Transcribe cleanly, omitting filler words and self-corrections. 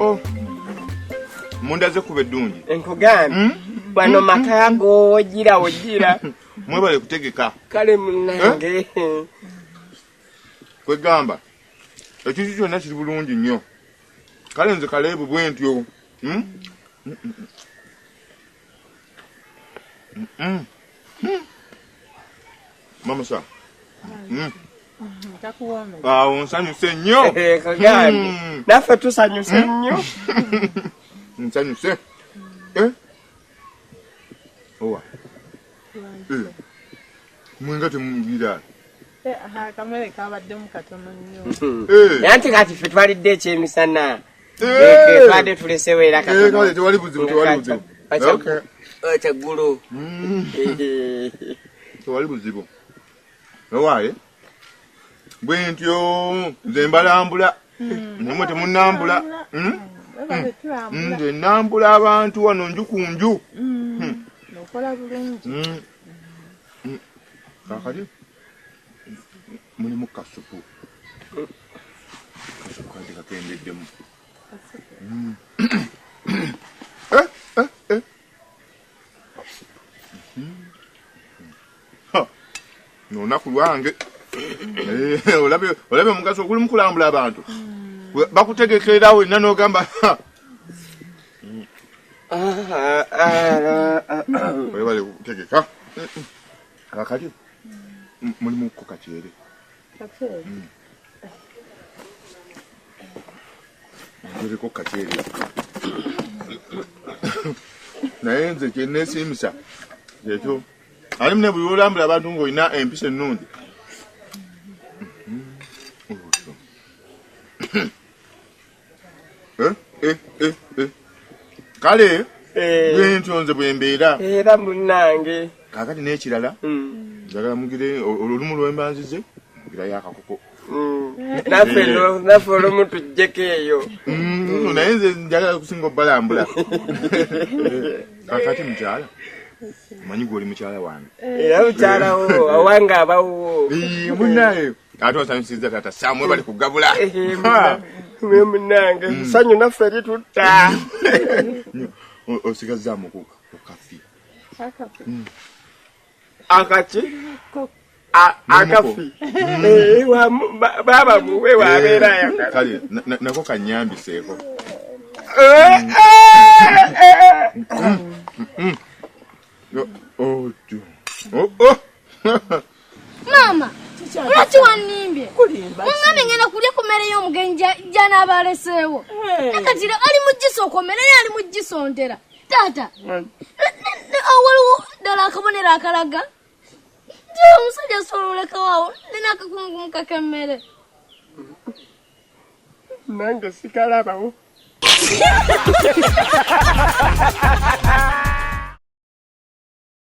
Oh. Munda ze kube dungi. Enkugambye. Bano makago ogira. Mwebale kutegeka. Kale munange. Kwegamba. Ekintu kyonna kiri bulungi nnyo. Kale nze kaleebu bwentyo. Mama sa. Nsanyuse nnyo. Kagambye. Naffe tusanyuse nnyo. Nsanyuse. Owa. Mwenga temubira. Kamere kabadde mu katono nnyo. Yanti kati ffe twalidde ekyemisana. Twadde tulesewo era katono. Kale tewali buzibu. Acha gulu. Tewali buzibu. Owaaye. Bwentyo nze mbalambula. Namwe temunnambula. Nze nnambula abantu wano nju ku nju. Okola bulungi. Kakati mulimu kasupu. Kasupu kati kakendeddemu. N'olunaku lwange. Olabe omugaso oguli mu kulambula abantu. Bakutegekera wenna n'ogamba webale kutegeka. Kakati mulimu ko kakyere. Muliko kakyere. Naye nze kyenneesimisa ekyo ali mune buli olambula abantu ng'olina empisa ennungi. Kale bwentyo nze bwembeera era munnange. Kakati n'ekirala njagala mugire olumu lwembanzize mugira yakakoko. Naffe olumu tujjeko eyo. Naye nze njagala kusinga obbalambula. Kakati mukyala manyi gw'oli mukyala wange. Era mukyala wo awange abawo. Munnaye ate osanyusiza tata Samu bali kugabula. Mwe munnange sanyu naffe litutta. Osigazaamu ku kafi. Akaki? Akafi. Baba muwe wabeera ya. Kale nako kanyambiseeko. Mama, lwaki wannimbye? Muŋŋambe ngenda kulya ku mmere y'omugenyi gy'anaabaleseewo. Nakatira ali mu jjiso okomere naye ali mu jjiso ntera. Taata, waliwo ddala akabonero akalaga nti omusajja asololekawaawo nina akakungumu kak'emmere. Nange sikalabawo.